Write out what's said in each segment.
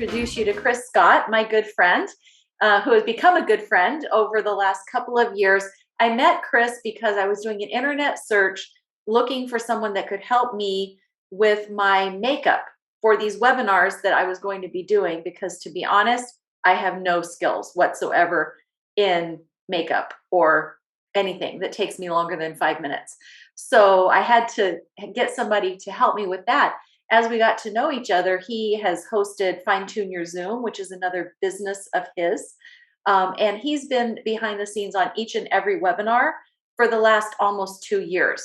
introduce you to Chris Scott, my good friend, who has become a good friend over the last couple of years. I met Chris because I was doing an internet search looking for someone that could help me with my makeup for these webinars that I was going to be doing, because to be honest, I have no skills whatsoever in makeup or anything that takes me longer than 5 minutes. So I had to get somebody to help me with that. As we got to know each other, he has hosted Fine Tune Your Zoom, which is another business of his. And he's been behind the scenes on each and every webinar for the last almost 2 years.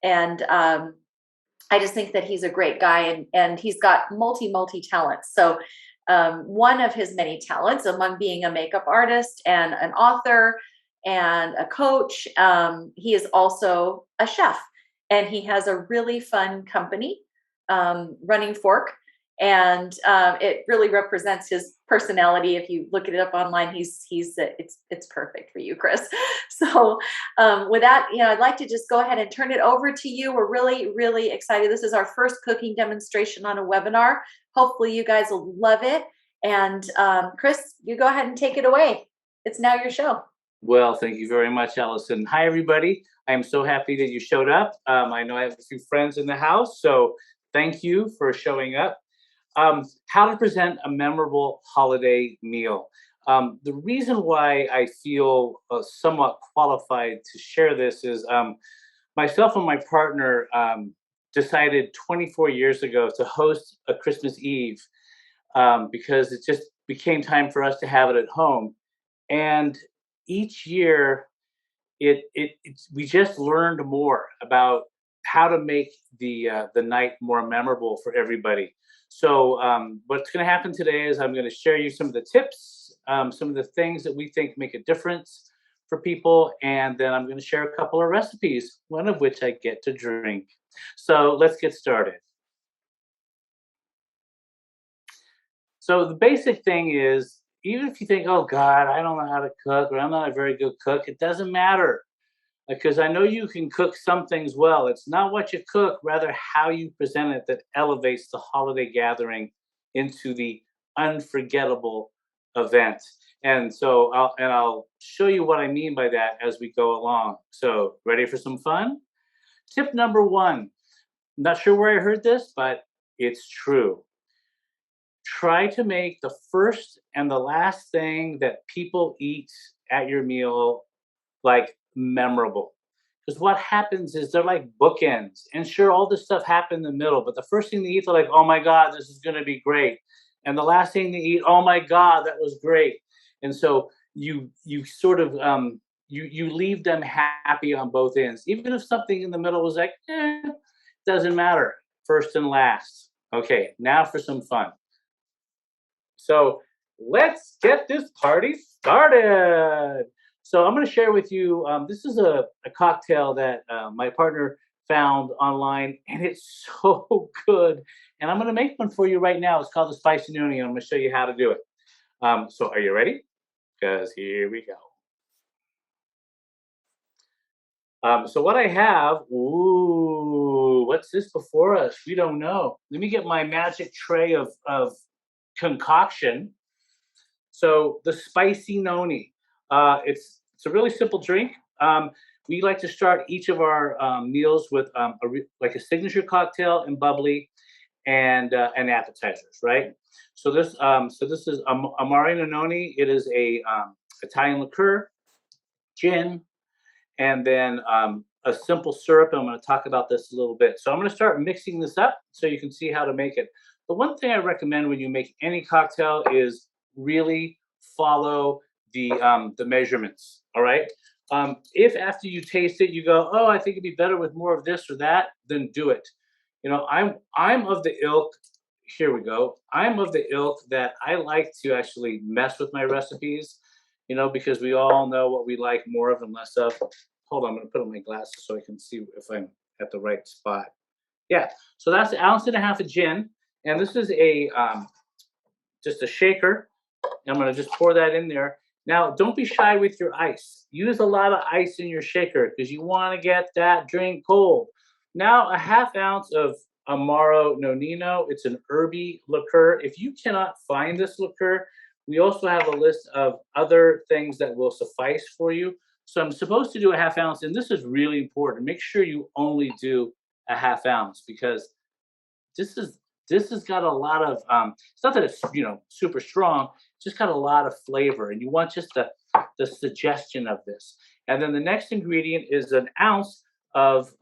And I just think that he's a great guy, and he's got multi talents. So one of his many talents, among being a makeup artist and an author and a coach, he is also a chef, and he has a really fun company, Running Fork, and it really represents his personality. If you look it up online, it's perfect for you, Chris. So with that, I'd like to just go ahead and turn it over to you. We're really excited. This is our first cooking demonstration on a webinar. Hopefully you guys will love it. And Chris, you go ahead and take it away. It's now your show. Well, thank you very much, Allison. Hi, everybody. I am so happy that you showed up. I know I have a few friends in the house, so thank you for showing up. How to present a memorable holiday meal. The reason why I feel somewhat qualified to share this is myself and my partner decided 24 years ago to host a Christmas Eve because it just became time for us to have it at home. And each year, we just learned more about how to make the night more memorable for everybody. So what's going to happen today is I'm going to share you some of the tips, some of the things that we think make a difference for people, and then I'm going to share a couple of recipes, one of which I get to drink. So let's get started. So the basic thing is, even if you think, oh God, I don't know how to cook, or I'm not a very good cook, it doesn't matter. Because I know you can cook some things well. It's not what you cook, rather how you present it, that elevates the holiday gathering into the unforgettable event. And so I'll show you what I mean by that as we go along. So ready for some fun? Tip number 1. I'm not sure where I heard this, but it's true. Try to make the first and the last thing that people eat at your meal like memorable. Because what happens is they're like bookends. And sure, all this stuff happened in the middle, but the first thing they eat, they're like, oh my God, this is going to be great. And the last thing they eat, oh my God, that was great. And so you sort of you leave them happy on both ends. Even if something in the middle was like, doesn't matter. First and last. Okay, now for some fun. So let's get this party started. So I'm going to share with you, this is a cocktail that my partner found online, and it's so good. And I'm going to make one for you right now. It's called the Spicy Noodle, and I'm going to show you how to do it. So are you ready? Because here we go. So what I have, what's this before us? We don't know. Let me get my magic tray of concoction. So the Spicy Noni, it's a really simple drink. We like to start each of our meals with like a signature cocktail and bubbly and appetizers, right? So this is Amari Noni. It is a Italian liqueur, gin, and then a simple syrup. I'm going to talk about this a little bit. So I'm going to start mixing this up so you can see how to make it. The one thing I recommend when you make any cocktail is really follow the measurements. All right. If after you taste it you go, oh, I think it'd be better with more of this or that, then do it. I'm of the ilk. Here we go. I'm of the ilk that I like to actually mess with my recipes, because we all know what we like more of and less of. Hold on, I'm going to put on my glasses so I can see if I'm at the right spot. Yeah. So that's 1.5 ounces of gin. And this is just a shaker. I'm going to just pour that in there. Now, don't be shy with your ice. Use a lot of ice in your shaker because you want to get that drink cold. Now, 1/2 ounce of Amaro Nonino. It's an herby liqueur. If you cannot find this liqueur, we also have a list of other things that will suffice for you. So I'm supposed to do a half ounce, and this is really important. Make sure you only do a half ounce because this is this has got a lot of it's not that it's super strong, it's just got a lot of flavor, and you want just the suggestion of this. And then the next ingredient is an ounce of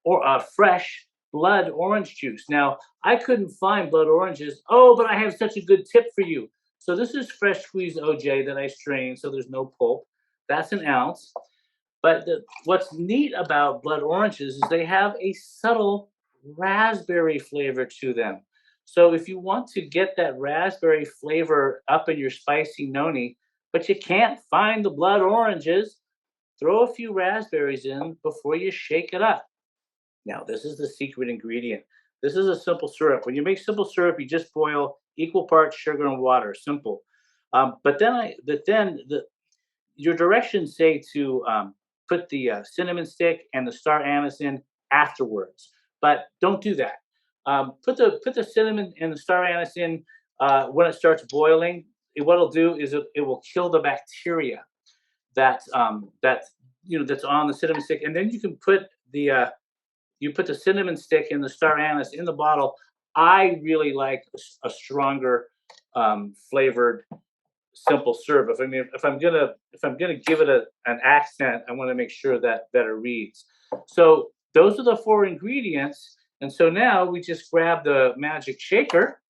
or fresh blood orange juice. Now, I couldn't find blood oranges. Oh, but I have such a good tip for you. So this is fresh squeezed OJ that I strained, so there's no pulp. That's an ounce. But what's neat about blood oranges is they have a subtle raspberry flavor to them. So if you want to get that raspberry flavor up in your spicy noni, but you can't find the blood oranges, throw a few raspberries in before you shake it up. Now, this is the secret ingredient. This is a simple syrup. When you make simple syrup, you just boil equal parts sugar and water. Simple. But then your directions say to put the cinnamon stick and the star anise in afterwards, but don't do that. Put the cinnamon and the star anise in when it starts boiling. What it'll do is it will kill the bacteria that's on the cinnamon stick, and then you can put the cinnamon stick and the star anise in the bottle. I really like a stronger flavored simple syrup. If I'm gonna give it an accent, I want to make sure that it reads. So those are the four ingredients. And so now we just grab the magic shaker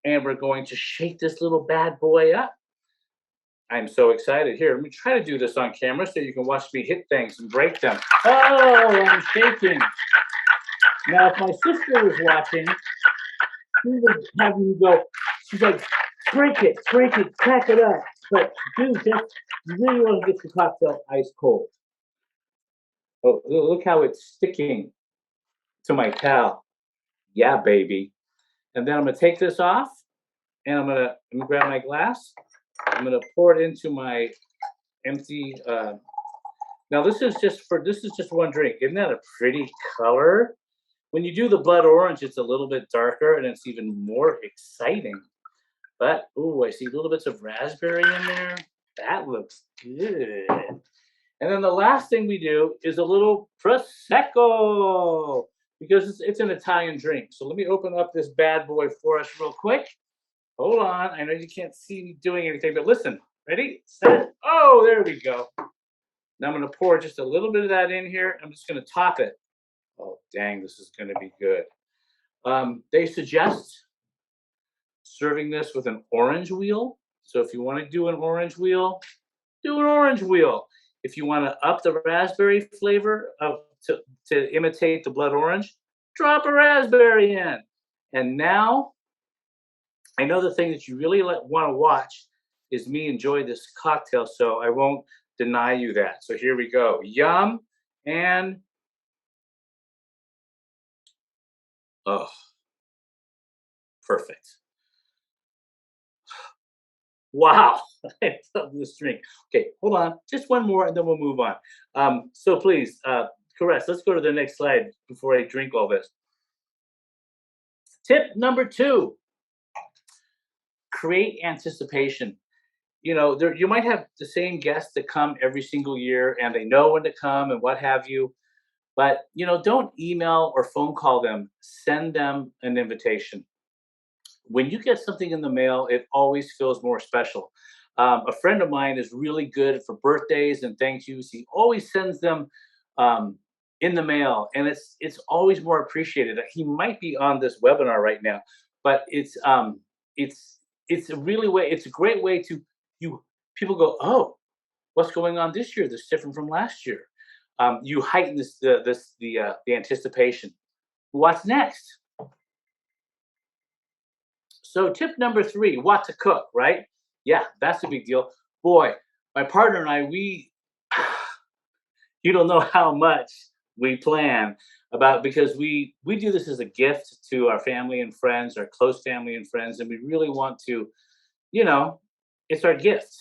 and we're going to shake this little bad boy up. I'm so excited. Here, let me try to do this on camera so you can watch me hit things and break them. Oh, I'm shaking. Now, if my sister was watching, she would have me go, she's like, break it, crack it up. But dude, you really want to get your cocktail ice cold. Oh, look how it's sticking to my towel. Yeah, baby. And then I'm gonna take this off, and I'm gonna grab my glass. I'm gonna pour it into my empty. Now this is just one drink. Isn't that a pretty color? When you do the blood orange, it's a little bit darker, and it's even more exciting. But ooh, I see little bits of raspberry in there. That looks good. And then the last thing we do is a little prosecco because it's an Italian drink. So let me open up this bad boy for us real quick. Hold on. I know you can't see me doing anything, but listen. Ready, set. Oh, there we go. Now I'm going to pour just a little bit of that in here. I'm just going to top it. Oh, dang, this is going to be good. They suggest serving this with an orange wheel. So if you want to do an orange wheel, do an orange wheel. If you want to up the raspberry flavor to imitate the blood orange, drop a raspberry in. And now, I know the thing that you really want to watch is me enjoy this cocktail, so I won't deny you that. So here we go. Yum and oh, perfect. Wow, I love this drink. Okay, hold on, just one more, and then we'll move on. So please, Caress, let's go to the next slide before I drink all this. Tip number 2: create anticipation. You might have the same guests that come every single year, and they know when to come and what have you. But don't email or phone call them. Send them an invitation. When you get something in the mail, it always feels more special. A friend of mine is really good for birthdays and thank yous. He always sends them in the mail, and it's always more appreciated. He might be on this webinar right now, but it's a really way. It's a great way to you people go, oh, what's going on this year that's different from last year. You heighten the anticipation. What's next? So tip number 3, what to cook, right? Yeah, that's a big deal. Boy, my partner and I, you don't know how much we plan about because we do this as a gift to our family and friends, our close family and friends, and we really want to, it's our gift.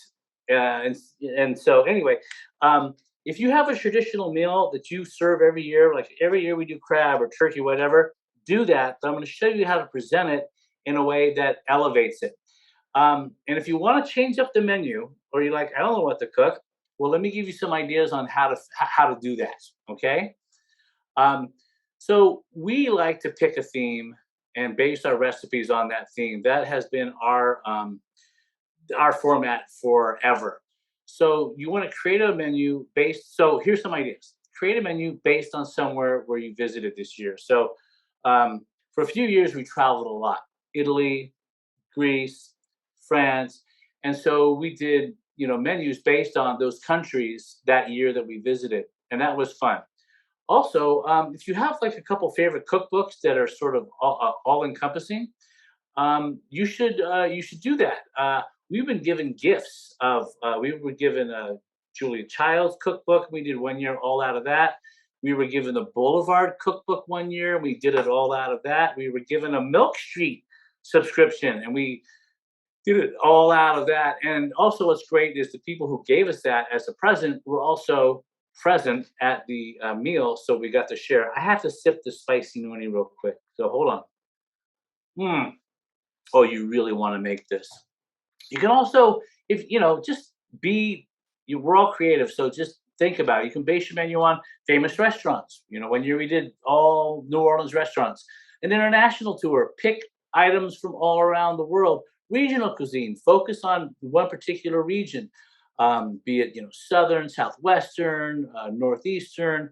And so anyway, if you have a traditional meal that you serve every year, like every year we do crab or turkey, whatever, do that. But I'm going to show you how to present it in a way that elevates it. And if you want to change up the menu, or you're like, I don't know what to cook, well, let me give you some ideas on how to do that. Okay. Um, so we like to pick a theme and base our recipes on that theme. That has been our format forever. So you want to create a menu based. So here's some ideas. Create a menu based on somewhere where you visited this year. So for a few years we traveled a lot. Italy, Greece, France, and so we did menus based on those countries that year that we visited, and that was fun. Also, if you have like a couple favorite cookbooks that are sort of all encompassing, you should do that. We've been given gifts of. We were given a Julia Child's cookbook. We did 1 year all out of that. We were given the Boulevard cookbook 1 year. We did it all out of that. We were given a Milk Street subscription, and we did it all out of that. And also, what's great is the people who gave us that as a present were also present at the meal, so we got to share. I have to sip the spicy noodle real quick, so hold on. Hmm. Oh, you really want to make this. You can also, if just be. We're all creative, so just think about it. You can base your menu on famous restaurants. 1 year we did all New Orleans restaurants. An international tour. Pick items from all around the world. Regional cuisine. Focus on one particular region, be it southern, southwestern, northeastern.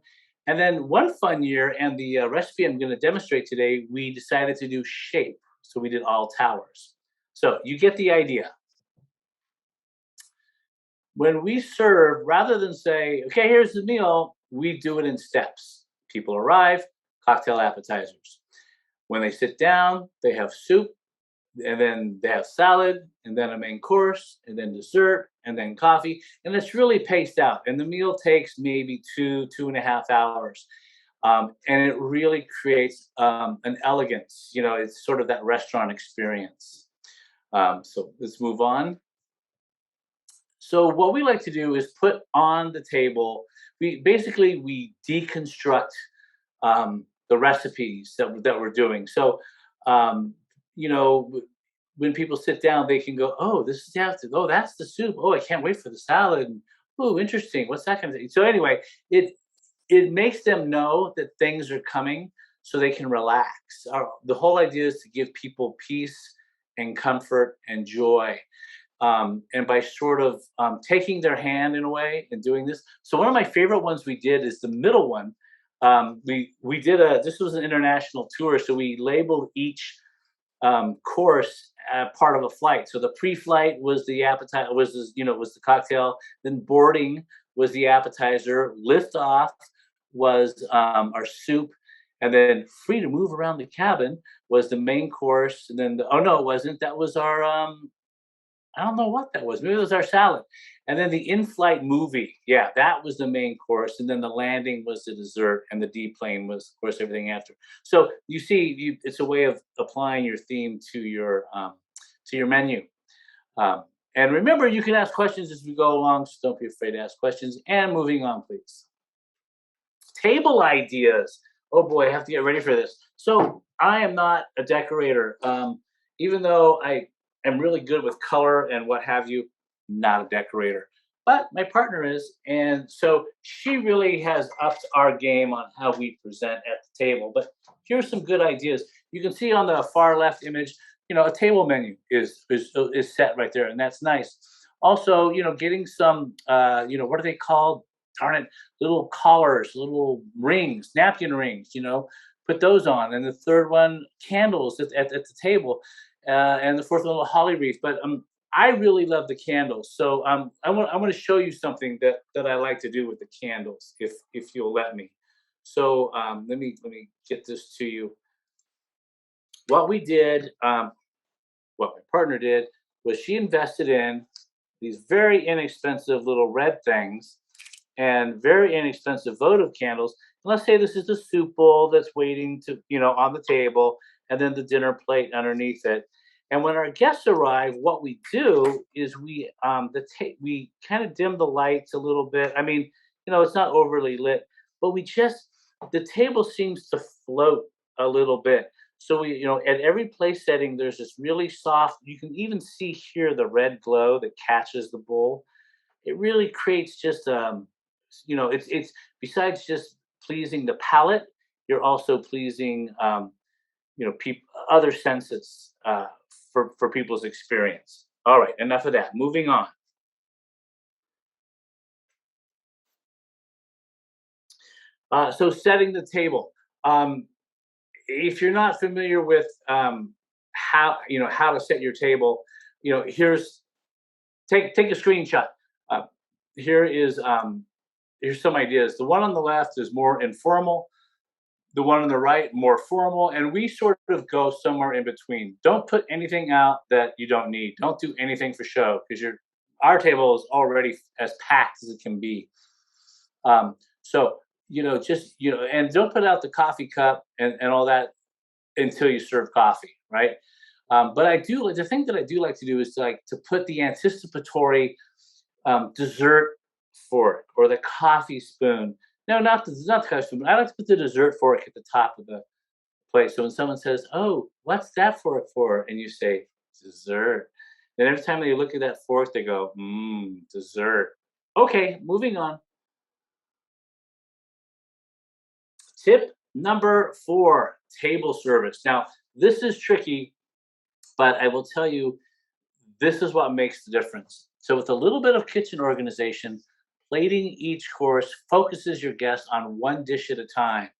And then one fun year, and the recipe I'm going to demonstrate today, we decided to do shape. So we did all towers. So you get the idea. When we serve, rather than say, okay, here's the meal, we do it in steps. People arrive, cocktail appetizers. When they sit down, they have soup, and then they have salad, and then a main course, and then dessert, and then coffee. And it's really paced out. And the meal takes maybe 2.5 hours. And it really creates an elegance. It's sort of that restaurant experience. So let's move on. So what we like to do is put on the table. We deconstruct the recipes that we're doing. So um, when people sit down, they can go, "Oh, this is oh, that's the soup. Oh, I can't wait for the salad. Oh, interesting. What's that going to be?" So anyway, it makes them know that things are coming, so they can relax. The whole idea is to give people peace and comfort and joy. And by sort of taking their hand in a way and doing this. So one of my favorite ones we did is the middle one. We did this was an international tour, so we labeled each course part of a flight. So the pre-flight was the appetizer, was the cocktail. Then boarding was the appetizer. Lift off was our soup, and then free to move around the cabin was the main course. And then oh no, it wasn't. That was our I don't know what that was. Maybe it was our salad. And then the in-flight movie, yeah, that was the main course. And then the landing was the dessert, and the deplane was, of course, everything after. So you see, it's a way of applying your theme to your menu. And remember, you can ask questions as we go along, so don't be afraid to ask questions. And moving on, please. Table ideas. Oh boy, I have to get ready for this. So I am not a decorator, even though I'm really good with color and what have you, not a decorator. But my partner is, and so she really has upped our game on how we present at the table. But here's some good ideas. You can see on the far left image, a table menu is set right there, and that's nice. Also, getting some, what are they called? Darn it, little collars, little rings, napkin rings. Put those on. And the third one, candles at the table. And the fourth one, a holly wreath. But I really love the candles. So I want to show you something that I like to do with the candles, if you'll let me. So let me get this to you. What we did, what my partner did, was she invested in these very inexpensive little red things and very inexpensive votive candles. And let's say this is the soup bowl that's waiting to, on the table, and then the dinner plate underneath it. And when our guests arrive, what we do is we kind of dim the lights a little bit. I mean, it's not overly lit, but the table seems to float a little bit. So at every place setting, there's this really soft, you can even see here the red glow that catches the bowl. It really creates just, it's besides just pleasing the palate, you're also pleasing, other senses for people's experience. All right, enough of that. Moving on. So setting the table. If you're not familiar with how to set your table, here's take a screenshot. Uh, here is here's some ideas. The one on the left is more informal. The one on the right more formal, and we sort of go somewhere in between. Don't put anything out that you don't need. Don't do anything for show because our table is already as packed as it can be. So just and don't put out the coffee cup and all that until you serve coffee, right? But the thing that I do like to do is to put the anticipatory dessert fork or the coffee spoon. No, not the coffee spoon. I like to put the dessert fork at the top of the plate. So when someone says, "Oh, what's that fork for?" and you say, "Dessert," then every time they look at that fork, they go, "Mmm, dessert." Okay, moving on. Tip number 4, table service. Now, this is tricky, but I will tell you, this is what makes the difference. So, with a little bit of kitchen organization, plating each course focuses your guests on one dish at a time.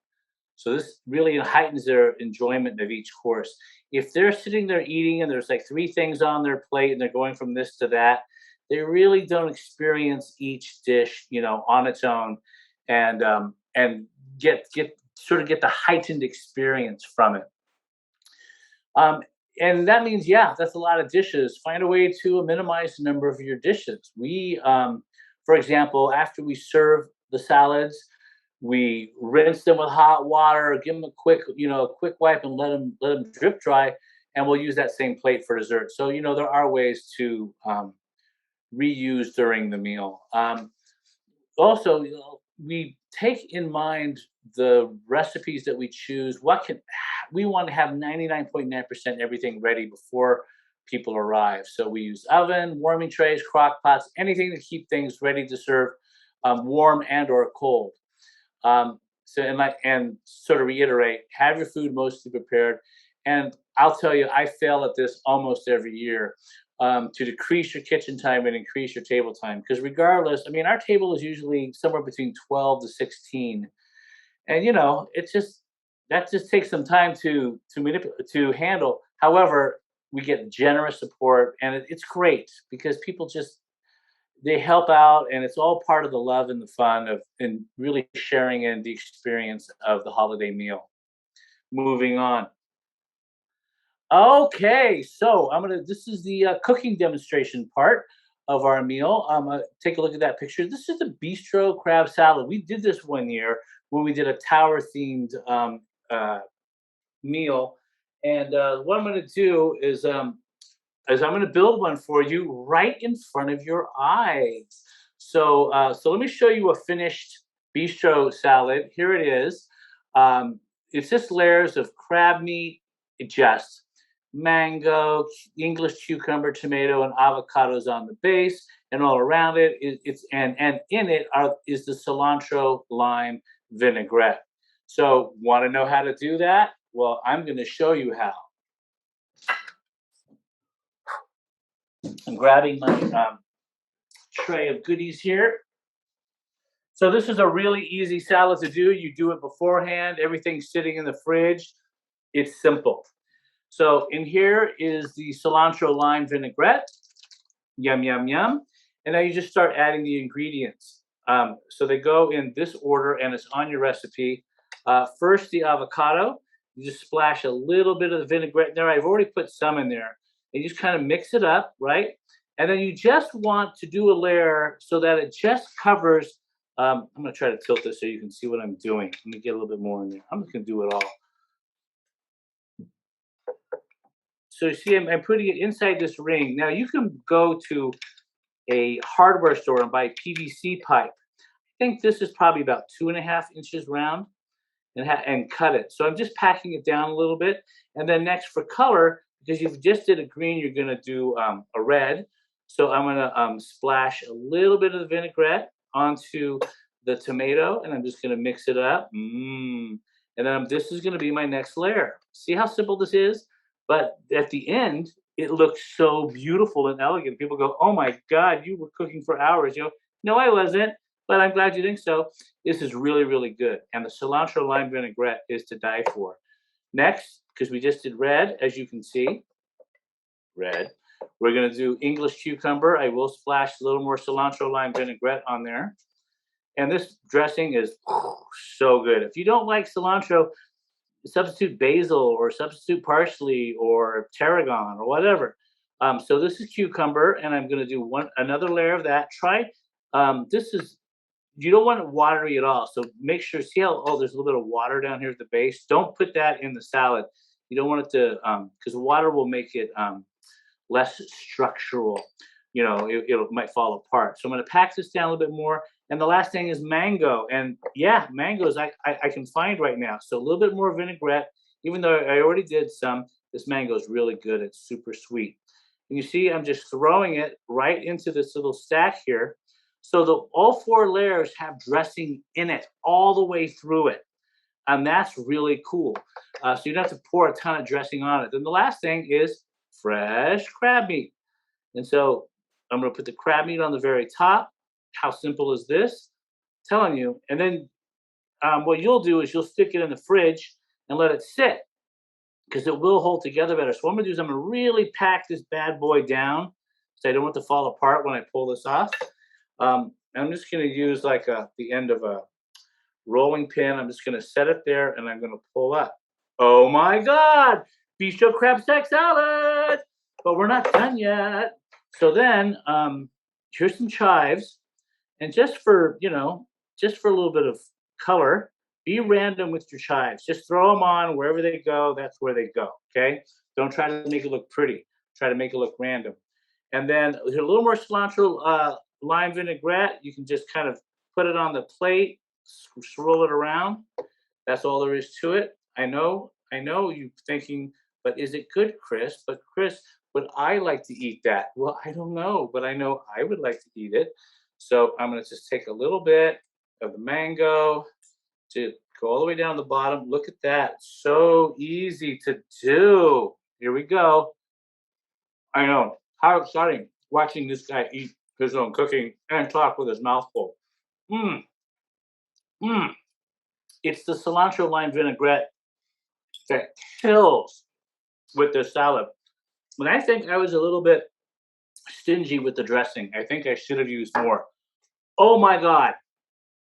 So, this really heightens their enjoyment of each course. If they're sitting there eating and there's like 3 things on their plate and they're going from this to that, they really don't experience each dish, on its own, and get the heightened experience from it. Um, and that means, yeah, that's a lot of dishes. Find a way to minimize the number of your dishes. For example, after we serve the salads, we rinse them with hot water, give them a quick wipe, and let them drip dry, and we'll use that same plate for dessert. So there are ways to reuse during the meal. Also, we take in mind the recipes that we choose. We want to have 99.9% everything ready before people arrive. So we use oven, warming trays, crock pots, anything to keep things ready to serve, warm and or cold. And sort of reiterate, have your food mostly prepared. And I'll tell you, I fail at this almost every year, to decrease your kitchen time and increase your table time. Because regardless, I mean, our table is usually somewhere between 12 to 16, and that just takes some time to handle. However, we get generous support, and it's great because people just they help out, and it's all part of the love and the fun of and really sharing in the experience of the holiday meal. Moving on. Okay, so this is the cooking demonstration part of our meal. Take a look at that picture. This is the bistro crab salad. We did this one year when we did a tower themed meal. And what I'm going to do is I'm going to build one for you right in front of your eyes. So let me show you a finished bistro salad. Here it is. It's just layers of crab meat, just mango, English cucumber, tomato, and avocados on the base, and all around it and in it is the cilantro lime vinaigrette. So, want to know how to do that? Well, I'm going to show you how. I'm grabbing my tray of goodies here. So this is a really easy salad to do. You do it beforehand. Everything's sitting in the fridge. It's simple. So in here is the cilantro lime vinaigrette. Yum, yum, yum. And now you just start adding the ingredients. So they go in this order, and it's on your recipe. First, the avocado. You just splash a little bit of the vinaigrette in there. I've already put some in there. And you just kind of mix it up, right? And then you just want to do a layer so that it just covers. I'm going to try to tilt this so you can see what I'm doing. Let me get a little bit more in there. I'm just going to do it all. So you see, I'm putting it inside this ring. Now you can go to a hardware store and buy PVC pipe. think this is probably about 2.5 inches round and cut it. So I'm just packing it down a little bit. And then next for color, because you've just did a green, you're gonna do a red. So I'm gonna splash a little bit of the vinaigrette onto the tomato, and I'm just gonna mix it up. And then this is gonna be my next layer. See how simple this is? But at the end, it looks so beautiful and elegant. People go, "Oh my God, you were cooking for hours." No, I wasn't, but I'm glad you think so. This is really, really good. And the cilantro lime vinaigrette is to die for. Next, because we just did red, as you can see, red. We're gonna do English cucumber. I will splash a little more cilantro lime vinaigrette on there. And this dressing is so good. If you don't like cilantro, substitute basil or substitute parsley or tarragon or whatever. So this is cucumber, and I'm going to do another layer of that. Try this is you don't want it watery at all. So make sure see how there's a little bit of water down here at the base. Don't put that in the salad. You don't want it to because water will make it less structural. It might fall apart. So I'm going to pack this down a little bit more. And the last thing is mango. And yeah, mangoes I can find right now. So a little bit more vinaigrette, even though I already did some, this mango is really good. It's super sweet. And you see, I'm just throwing it right into this little stack here. So all 4 layers have dressing in it all the way through it. And that's really cool. So you don't have to pour a ton of dressing on it. Then the last thing is fresh crab meat. And so I'm going to put the crab meat on the very top. How simple is this? I'm telling you. And then what you'll do is you'll stick it in the fridge and let it sit because it will hold together better. So what I'm going to do is I'm going to really pack this bad boy down so I don't want it to fall apart when I pull this off. I'm just going to use like the end of a rolling pin. I'm just going to set it there and I'm going to pull up. Oh my God! Bistro crab stack salad! But we're not done yet. So then here's some chives. And just for a little bit of color, be random with your chives. Just throw them on wherever they go. That's where they go. Okay. Don't try to make it look pretty. Try to make it look random. And then a little more cilantro lime vinaigrette. You can just kind of put it on the plate, swirl it around. That's all there is to it. I know you're thinking, but is it good, Chris? But Chris, would I like to eat that? Well, I don't know, but I know I would like to eat it. So I'm going to just take a little bit of the mango to go all the way down the bottom. Look at that. So easy to do. Here we go. I know. How exciting watching this guy eat his own cooking and talk with his mouth full. Mmm. Mmm. It's the cilantro lime vinaigrette that kills with this salad. And I think I was a little bit stingy with the dressing. I think I should have used more. Oh my God,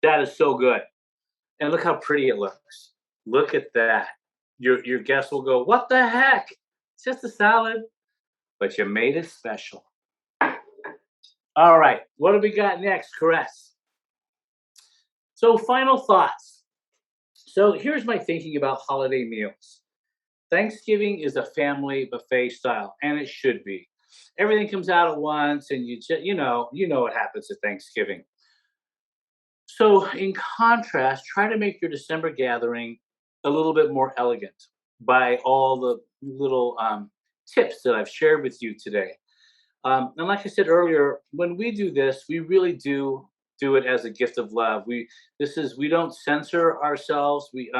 that is so good. And look how pretty it looks. Look at that. Your guests will go, what the heck? It's just a salad, but you made it special. All right, what do we got next, Caress? So final thoughts. So here's my thinking about holiday meals. Thanksgiving is a family buffet style, and it should be. Everything comes out at once, and you know what happens at Thanksgiving. So in contrast, try to make your December gathering a little bit more elegant by all the little tips that I've shared with you today. And like I said earlier, when we do this, we really do it as a gift of love. We don't censor ourselves. We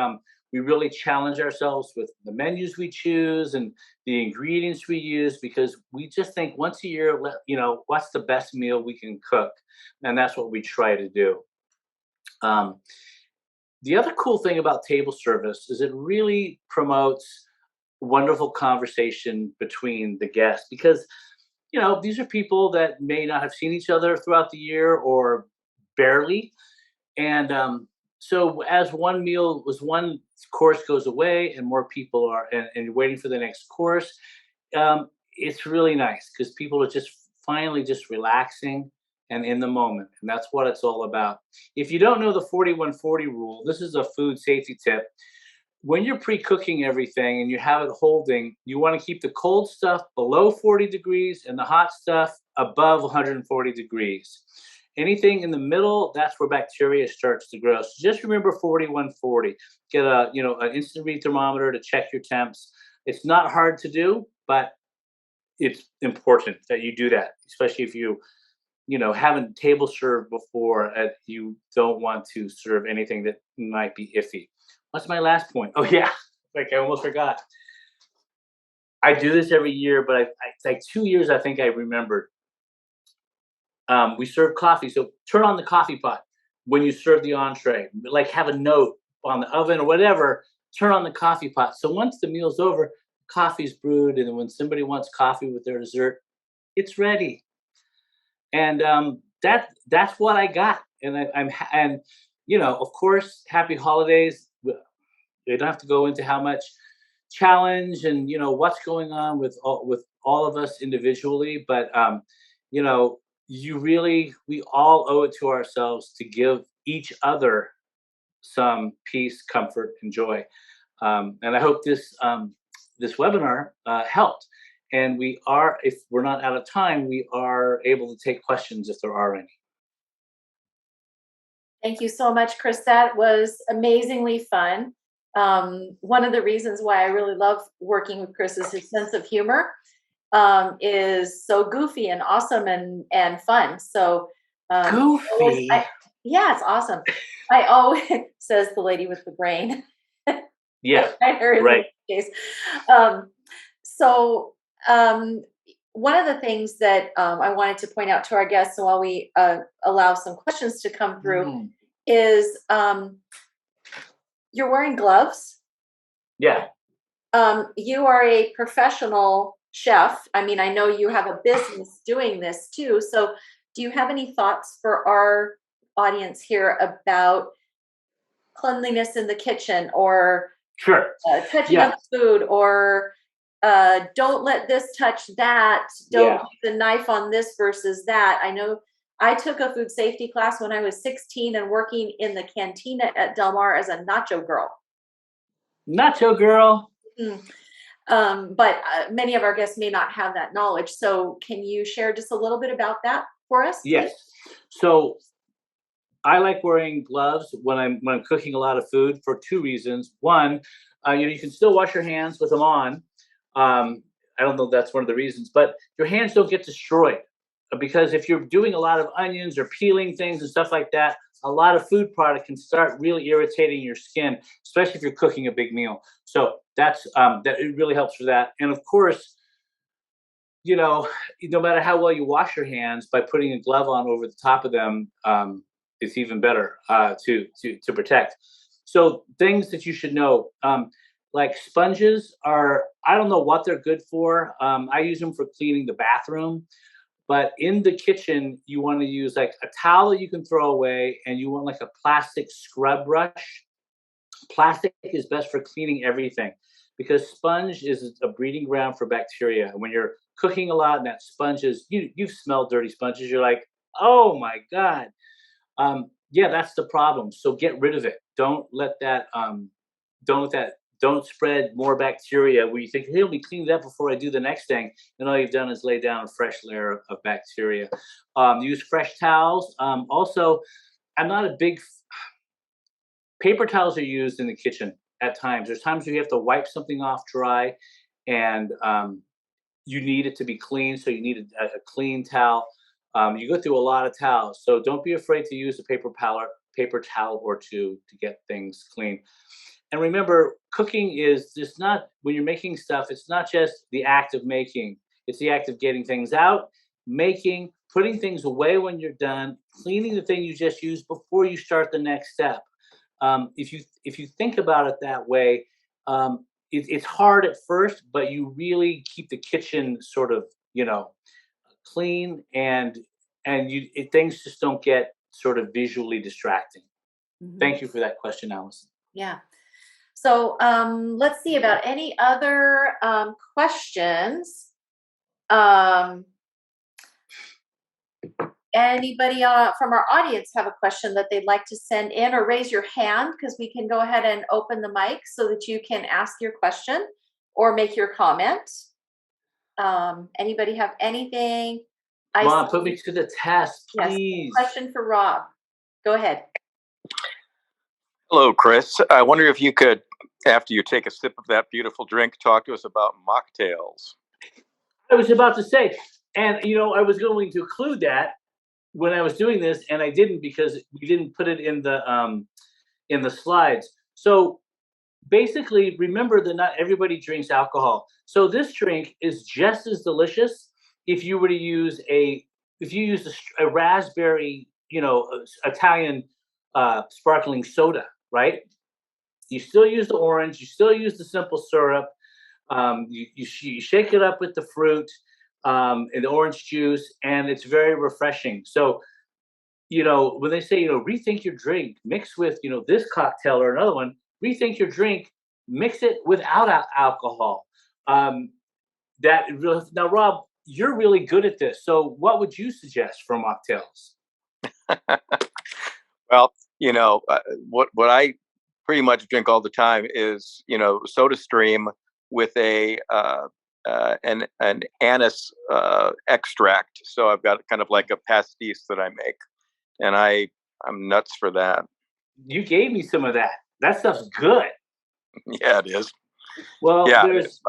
really challenge ourselves with the menus we choose and the ingredients we use because we just think once a year, what's the best meal we can cook, and that's what we try to do. The other cool thing about table service is it really promotes wonderful conversation between the guests because these are people that may not have seen each other throughout the year or barely. And so as one course goes away and more people are and you're waiting for the next course, it's really nice because people are just finally just relaxing and in the moment. And that's what it's all about. If you don't know the 4140 rule, this is a food safety tip. When you're pre-cooking everything and you have it holding, you want to keep the cold stuff below 40 degrees and the hot stuff above 140 degrees. Anything in the middle, that's where bacteria starts to grow. So just remember 4140. Get a, an instant read thermometer to check your temps. It's not hard to do, but it's important that you do that, especially if you haven't table served before. You don't want to serve anything that might be iffy. What's my last point? Oh yeah, like I almost forgot. I do this every year, but it's like 2 years. I think I remembered. We serve coffee, so turn on the coffee pot when you serve the entree. Like have a note on the oven or whatever. Turn on the coffee pot. So once the meal's over, coffee's brewed, and then when somebody wants coffee with their dessert, it's ready. And that's what I got. And of course, happy holidays. We don't have to go into how much challenge and what's going on with all of us individually, but you know, we all owe it to ourselves to give each other some peace, comfort, and joy. And I hope this webinar helped. And if we're not out of time, we are able to take questions if there are any. Thank you so much, Chris. That was amazingly fun. One of the reasons why I really love working with Chris is his sense of humor is so goofy and awesome and fun. So Goofy. yeah, it's awesome. I always says the lady with the brain. Yeah. Right. Right. So one of the things that I wanted to point out to our guests while we allow some questions to come through Mm. is you're wearing gloves. Yeah. You are a professional chef. I mean, I know you have a business doing this too. So do you have any thoughts for our audience here about cleanliness in the kitchen, or Sure. touching Yeah. up food, or don't let this touch that, don't Yeah. use the knife on this versus that? I know I took a food safety class when I was 16 and working in the cantina at Del Mar as a nacho girl. Nacho girl. Mm. But many of our guests may not have that knowledge. So can you share just a little bit about that for us, please? Yes. So I like wearing gloves when I'm cooking a lot of food for two reasons. One, you can still wash your hands with them on. I don't know if that's one of the reasons, but your hands don't get destroyed because if you're doing a lot of onions or peeling things and stuff like that, a lot of food product can start really irritating your skin, especially if you're cooking a big meal. So that it really helps for that. And of course, no matter how well you wash your hands, by putting a glove on over the top of them, it's even better to protect. So things that you should know, like sponges are, I don't know what they're good for. I use them for cleaning the bathroom, but in the kitchen, you want to use like a towel that you can throw away, and you want like a plastic scrub brush. Plastic is best for cleaning everything because sponge is a breeding ground for bacteria. When you're cooking a lot and that sponge is, you've smelled dirty sponges, you're like, oh my God. Yeah, that's the problem. So get rid of it. Don't spread more bacteria where you think, hey, let me clean that before I do the next thing. And all you've done is lay down a fresh layer of bacteria. Use fresh towels. Also, I'm not a big paper towels are used in the kitchen at times. There's times where you have to wipe something off dry, and you need it to be clean, so you need a clean towel. You go through a lot of towels, so don't be afraid to use a paper towel or two to get things clean. And remember, cooking is just not, when you're making stuff, it's not just the act of making, it's the act of getting things out, making, putting things away when you're done, cleaning the thing you just used before you start the next step. If you think about it that way, it's hard at first, but you really keep the kitchen sort of clean, and things just don't get sort of visually distracting. Mhm. Thank you for that question, Allison. Yeah. So let's see about any other questions. Um, Anybody from our audience have a question that they'd like to send in, or raise your hand because we can go ahead and open the mic so that you can ask your question or make your comment. Anybody have anything? I Come on, see. put me to the test, Yes. please. Question for Rob. Go ahead. Hello, Chris. I wonder if you could, after you take a sip of that beautiful drink, talk to us about mocktails. I was about to say, and I was going to include that when I was doing this, and I didn't because we didn't put it in the slides. So basically, remember that not everybody drinks alcohol. So this drink is just as delicious if you were to use a raspberry, Italian sparkling soda, right? You still use the orange, you still use the simple syrup. You shake it up with the fruit and the orange juice, and it's very refreshing. So when they say, rethink your drink, mix with, this cocktail or another one, rethink your drink, mix it without alcohol. Um, now, Rob, you're really good at this. So, what would you suggest for mocktails? Well, what I pretty much drink all the time is Soda Stream with an anise extract. So I've got kind of like a pastis that I make, and I'm nuts for that. You gave me some of that. That stuff's good. Yeah, it is. Well, Yeah, it there's is.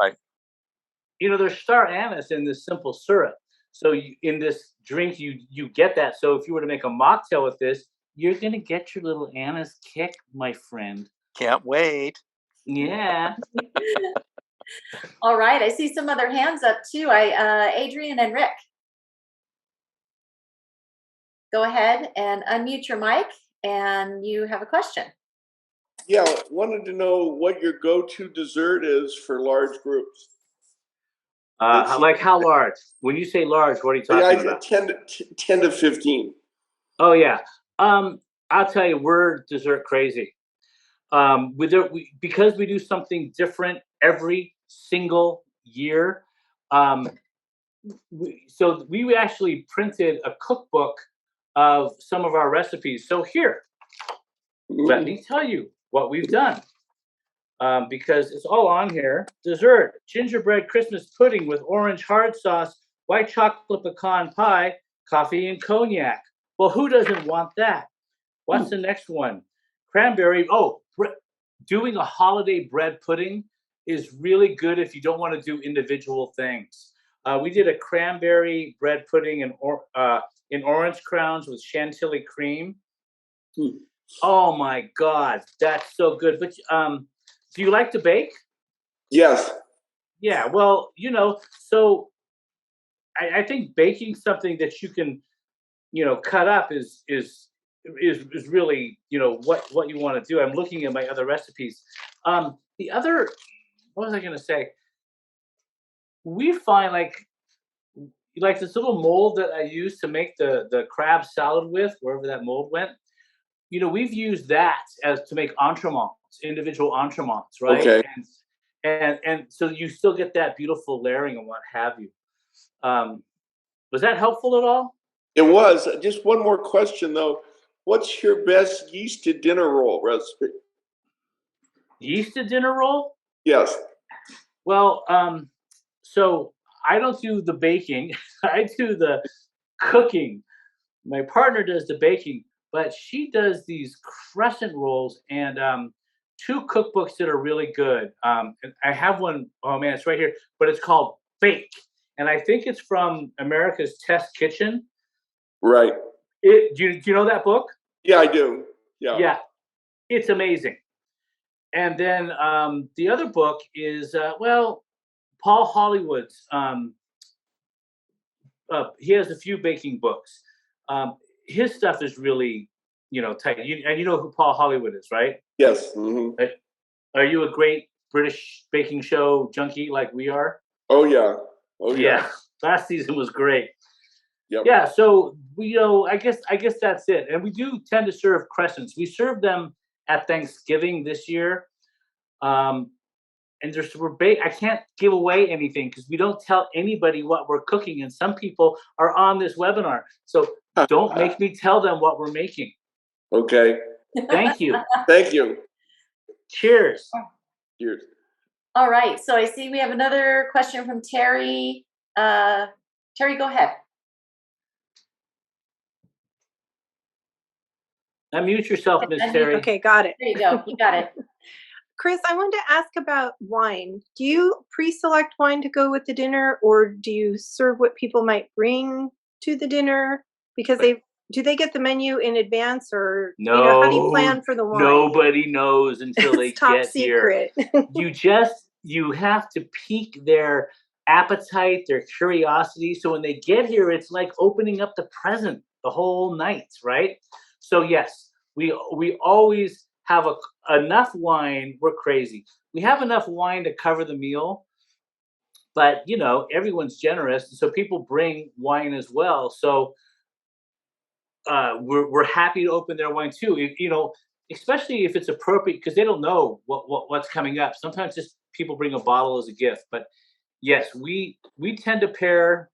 there's star anise in this simple syrup. So in this drink, you get that. So if you were to make a mocktail with this, you're gonna get your little anise kick, my friend. Can't wait. Yeah. All right. I see some other hands up too. Adrian and Rick. Go ahead and unmute your mic, and you have a question. Yeah, wanted to know what your go-to dessert is for large groups. Like how large? When you say large, what are you talking about? 10 to 15. Oh yeah. I'll tell you, we're dessert crazy. Because we do something different every single year. So we actually printed a cookbook of some of our recipes. So here, let me tell you what we've done. Because it's all on here. Dessert, gingerbread Christmas pudding with orange hard sauce, white chocolate pecan pie, coffee and cognac. Well, who doesn't want that? What's the next one? Cranberry. Doing a holiday bread pudding is really good if you don't want to do individual things. We did a cranberry bread pudding in orange crowns with chantilly cream. Oh my God, that's so good. But do you like to bake? Yes. Yeah, well, so I think baking something that you can, cut up is really, what you want to do. I'm looking at my other recipes. What was I going to say? We find like this little mold that I use to make the crab salad with, wherever that mold went. We've used that as to make entremets, individual entremets, right? Okay. And so you still get that beautiful layering and what have you. Was that helpful at all? It was. Just one more question, though. What's your best yeasted dinner roll recipe? Yeasted dinner roll? Yes. Well, so I don't do the baking. I do the cooking. My partner does the baking, but she does these crescent rolls and two cookbooks that are really good. And I have one, oh man, it's right here, but it's called Bake. And I think it's from America's Test Kitchen. Right. Do you know that book? Yeah, I do. Yeah. Yeah, it's amazing. And then the other book is, Paul Hollywood's. He has a few baking books. His stuff is really, tight. And you know who Paul Hollywood is, right? Yes. Mm-hmm. Are you a great British baking show junkie like we are? Oh, yeah. Oh, yeah. Yeah. Last season was great. Yep. Yeah, so I guess that's it. And we do tend to serve crescents. We serve them at Thanksgiving this year. And I can't give away anything because we don't tell anybody what we're cooking. And some people are on this webinar. So don't make me tell them what we're making. Okay. Thank you. Thank you. Cheers. Cheers. All right. So I see we have another question from Terry. Terry, go ahead. Unmute yourself, Miss Terry. Okay, got it. There you go. You got it. Chris, I wanted to ask about wine. Do you pre-select wine to go with the dinner, or do you serve what people might bring to the dinner? Because do they get the menu in advance, or how do you plan for the wine? Nobody knows until they It's top get secret. here. You have to pique their appetite, their curiosity. So when they get here, it's like opening up the present the whole night, right? So yes, we always have enough wine. We're crazy. We have enough wine to cover the meal, but everyone's generous, and so people bring wine as well. So we're happy to open their wine too. Especially if it's appropriate, because they don't know what's coming up. Sometimes just people bring a bottle as a gift. But yes, we tend to pair,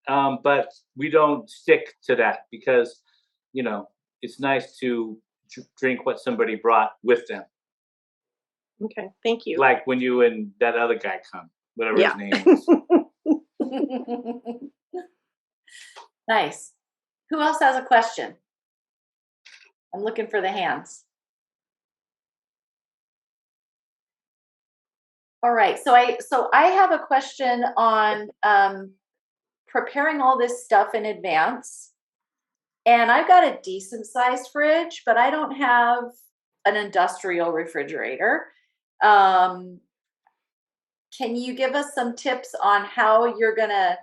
but we don't stick to that because it's nice to drink what somebody brought with them. Okay, thank you. Like when you and that other guy come, whatever his name is. Nice. Who else has a question? I'm looking for the hands. All right. So I have a question on preparing all this stuff in advance. And I've got a decent sized fridge, but I don't have an industrial refrigerator. Can you give us some tips on how you're going to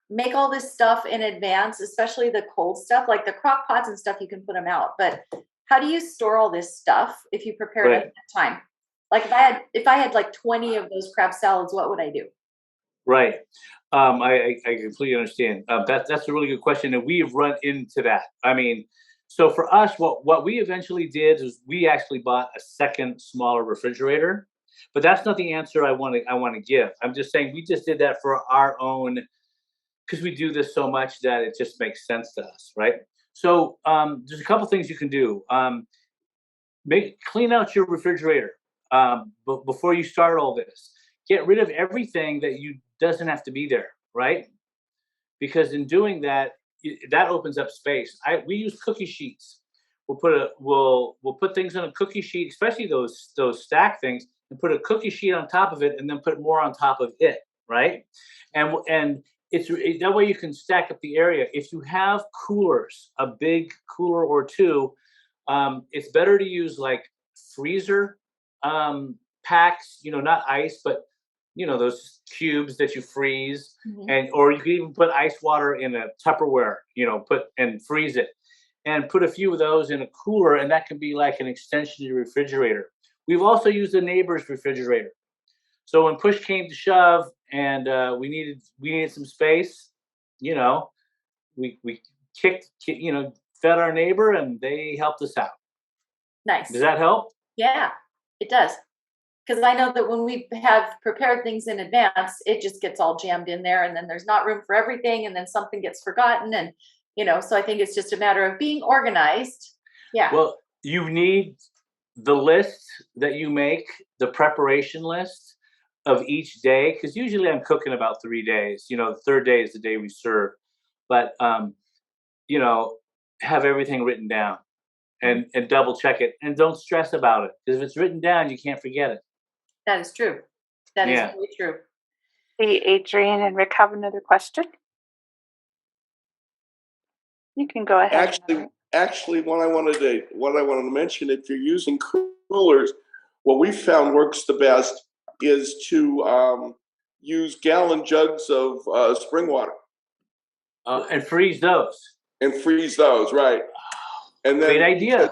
make all this stuff in advance, especially the cold stuff, like the crock pots and stuff, you can put them out, but how do you store all this stuff if you prepare it at that time? Like if I had like 20 of those crab salads, what would I do? Right. I completely understand. That's a really good question, and we've run into that. I mean, so for us, what we eventually did is we actually bought a second smaller refrigerator, but that's not the answer I want to give. I'm just saying we just did that for our own, because we do this so much that it just makes sense to us, right? So there's a couple things you can do. Clean out your refrigerator before you start all this. Get rid of everything that doesn't have to be there, right? Because in doing that, that opens up space. We use cookie sheets. We'll put things on a cookie sheet, especially those stack things, and put a cookie sheet on top of it, and then put more on top of it, right? And that way you can stack up the area. If you have coolers, a big cooler or two, it's better to use like freezer packs, not ice, but those cubes that you freeze, or you can even put ice water in a Tupperware, put and freeze it, and put a few of those in a cooler, and that can be like an extension to your refrigerator. We've also used a neighbor's refrigerator. So when push came to shove and we needed some space, we fed our neighbor and they helped us out. Nice. Does that help? Yeah, it does. Because I know that when we have prepared things in advance, it just gets all jammed in there, and then there's not room for everything, and then something gets forgotten, and so I think it's just a matter of being organized. Yeah. Well, you need the list that you make, the preparation list of each day, because usually I'm cooking about 3 days. The third day is the day we serve, but have everything written down and double check it, and don't stress about it, because if it's written down, you can't forget it. That is true. That is really true. Hey, Adrian and Rick have another question. You can go ahead. Actually, what I wanted to mention, if you're using coolers, what we found works the best is to use gallon jugs of spring water. And freeze those. Right. And then, great idea.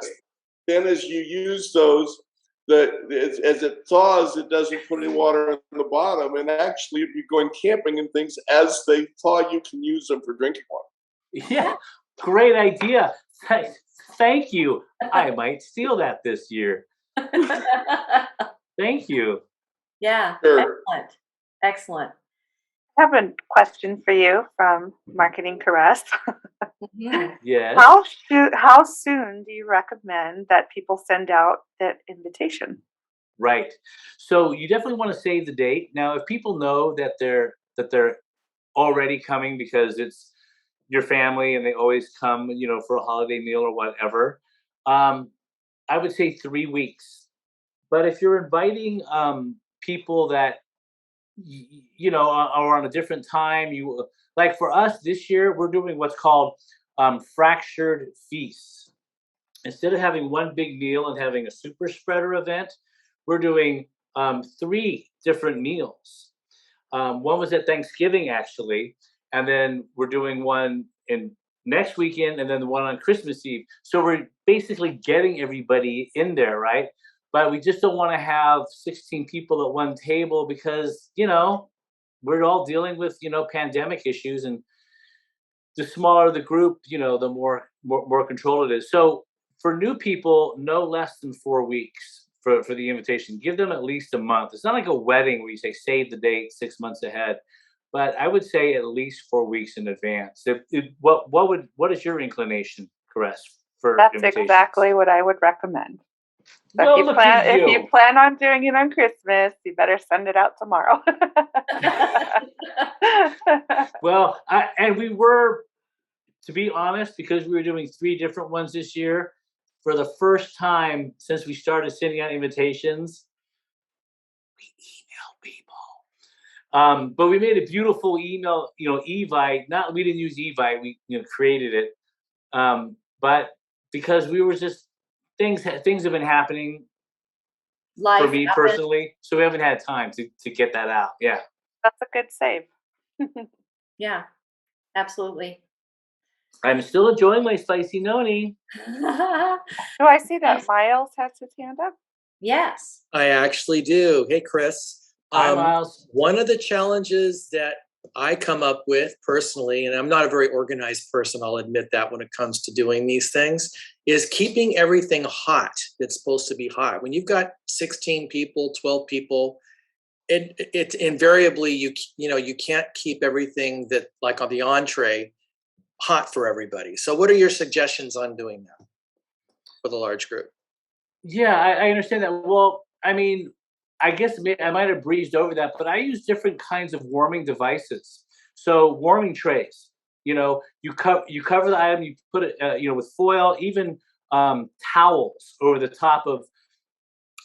Then as you use those, as it thaws, it doesn't put any water on the bottom. And actually, if you're going camping and things, as they thaw, you can use them for drinking water. Yeah, great idea. Thank you. I might steal that this year. Thank you. Yeah, Sure. Excellent. I have a question for you from Marketing Caress. Yes. How soon do you recommend that people send out that invitation? Right. So you definitely want to save the date. Now, if people know that they're already coming because it's your family and they always come, for a holiday meal or whatever, I would say 3 weeks. But if you're inviting people that are on a different time, like for us this year, we're doing what's called fractured feasts. Instead of having one big meal and having a super spreader event, we're doing 3 different meals. One was at Thanksgiving actually, and then we're doing one in next weekend, and then the one on Christmas Eve. So we're basically getting everybody in there, right? But we just don't want to have 16 people at one table because we're all dealing with pandemic issues, and the smaller the group, the more controlled it is. So for new people, no less than 4 weeks for the invitation. Give them at least a month. It's not like a wedding where you say save the date 6 months ahead, but I would say at least 4 weeks in advance. What is your inclination, Caress, for That's invitations? exactly what I would recommend. So Well, if look at if you. you plan on doing it on Christmas, you better send it out tomorrow. Well, and we were, to be honest, because we were doing 3 different ones this year, for the first time since we started sending out invitations, we email people. But we made a beautiful email, Evite. Not we didn't use Evite, we created it. But because we were just things have been happening for Life me happens. personally, so we haven't had time to get that out. Yeah. That's a good save. Yeah, absolutely. I'm still enjoying my spicy noni. Oh, I see that Nice. Miles has his hand up. Yes. I actually do. Hey, Chris. Hi, Miles. One of the challenges that I come up with personally, and I'm not a very organized person, I'll admit that when it comes to doing these things, is keeping everything hot that's supposed to be hot. When you've got 16 people, 12 people, it invariably you can't keep everything that like on the entree hot for everybody. So what are your suggestions on doing that for the large group? Yeah, I understand that. Well, I mean, I guess I might have breezed over that, but I use different kinds of warming devices. So warming trays, you cover the item, you put it, with foil, even towels over the top of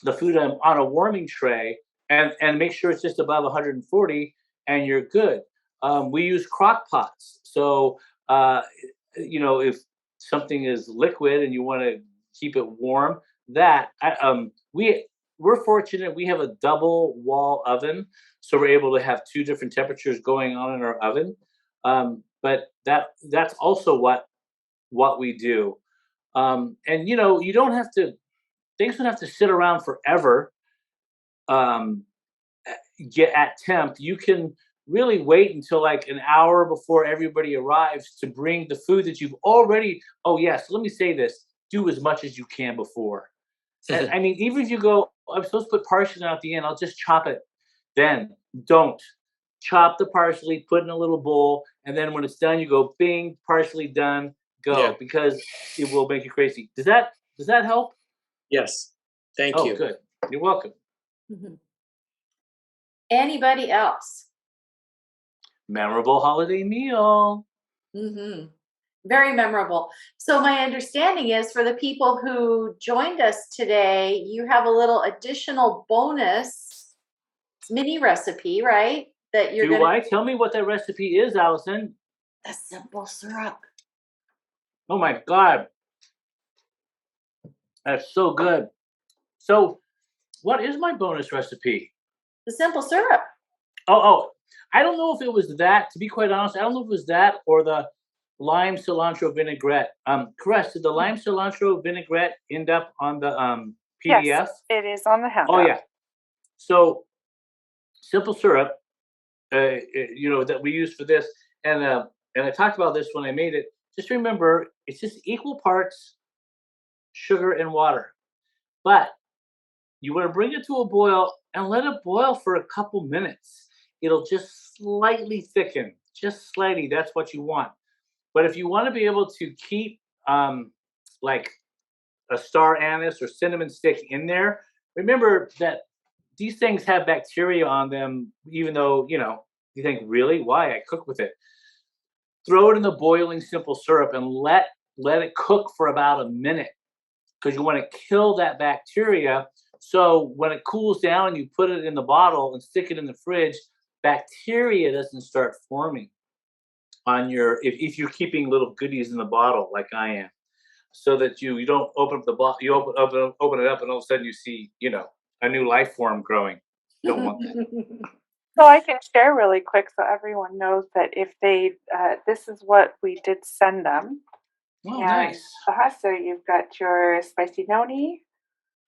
the food on a warming tray, and make sure it's just above 140, and you're good. We use crock pots, so if something is liquid and you want to keep it warm, we're fortunate we have a double wall oven, so we're able to have 2 different temperatures going on in our oven. But that's also what we do. And you don't have to things don't have to sit around forever. Um, get at temp. You can really wait until like an hour before everybody arrives to bring the food that you've already. Oh yes, let me say this: do as much as you can before. And I mean, even if you go, I'm supposed to put parsley at the end, I'll just chop it. Then don't chop the parsley, put it in a little bowl, and then when it's done, you go, bing, parsley done, go, Yeah. because it will make you crazy. Does that help? Yes. Thank Oh, you. good. You're welcome. Mhm. Anybody else? Memorable holiday meal. Hmm. Very memorable. So my understanding is for the people who joined us today, you have a little additional bonus mini recipe, right? That you're Do going to I? Tell me what that recipe is, Allison. the simple syrup. Oh my God. That's so good. So, what is my bonus recipe? The simple syrup. Oh, I don't know if it was that, to be quite honest. I don't know if it was that or the lime cilantro vinaigrette. Caress, did the lime cilantro vinaigrette end up on the PDF? Yes, it is on the handout. Oh, yeah. So, simple syrup, that we use for this, and I talked about this when I made it. Just remember, it's just equal parts sugar and water, but you want to bring it to a boil and let it boil for a couple minutes. It'll just slightly thicken, just slightly. That's what you want. But if you want to be able to keep like a star anise or cinnamon stick in there, remember that these things have bacteria on them, even though, you think, really? Why? I cook with it. Throw it in the boiling simple syrup and let it cook for about a minute. because you want to kill that bacteria. So when it cools down and you put it in the bottle and stick it in the fridge, bacteria doesn't start forming on your, if you're keeping little goodies in the bottle like I am, so that you don't open up the bottle, you open it up and all of a sudden you see, a new life form growing. You don't want that. So I can share really quick so everyone knows that if they, this is what we did send them. Oh, And, nice. So you've got your spicy noni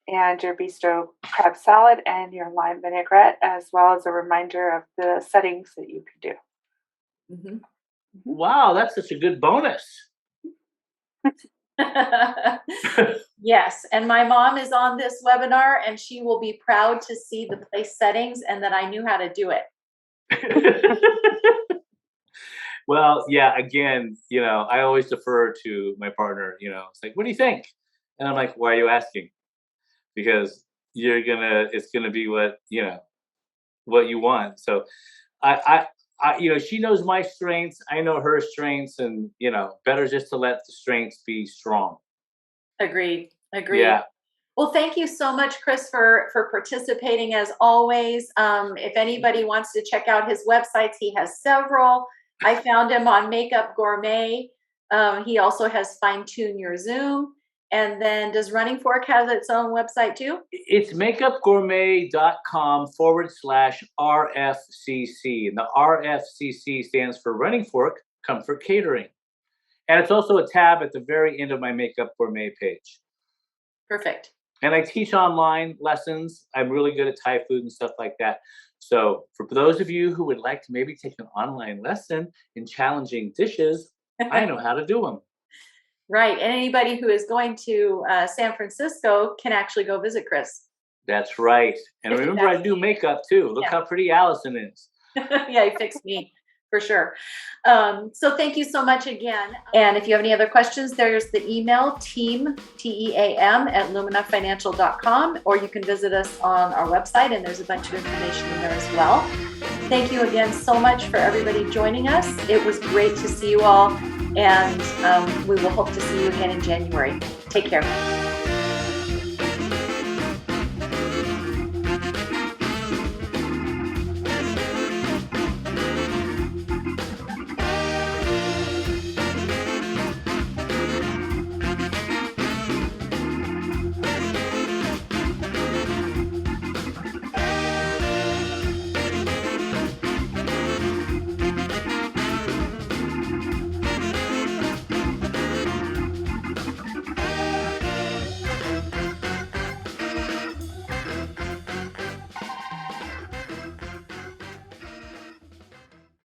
and your bistro crab salad and your lime vinaigrette, as well as a reminder of the settings that you could do. Mm-hmm. Wow, that's such a good bonus. Yes, and my mom is on this webinar and she will be proud to see the place settings and that I knew how to do it. Well, yeah, again, I always defer to my partner, it's like, what do you think? And I'm like, why are you asking? Because it's gonna be what you want. So I she knows my strengths, I know her strengths, and better just to let the strengths be strong. Agreed. Yeah. Well, thank you so much, Chris, for participating as always. If anybody wants to check out his websites, he has several. I found him on Makeup Gourmet. He also has Fine Tune Your Zoom. And then does Running Fork have its own website too? It's makeupgourmet.com/RFCC. And the RFCC stands for Running Fork Comfort Catering. And it's also a tab at the very end of my Makeup Gourmet page. Perfect. And I teach online lessons. I'm really good at Thai food and stuff like that. So for those of you who would like to maybe take an online lesson in challenging dishes, I know how to do them. Right. And anybody who is going to San Francisco can actually go visit Chris. That's right. And remember, I do makeup too. Look how pretty Allison is. Yeah, he fixed me for sure. So thank you so much again. And if you have any other questions, there's the email team, TEAM @luminafinancial.com, or you can visit us on our website and there's a bunch of information in there as well. Thank you again so much for everybody joining us. It was great to see you all. And we will hope to see you again in January. Take care.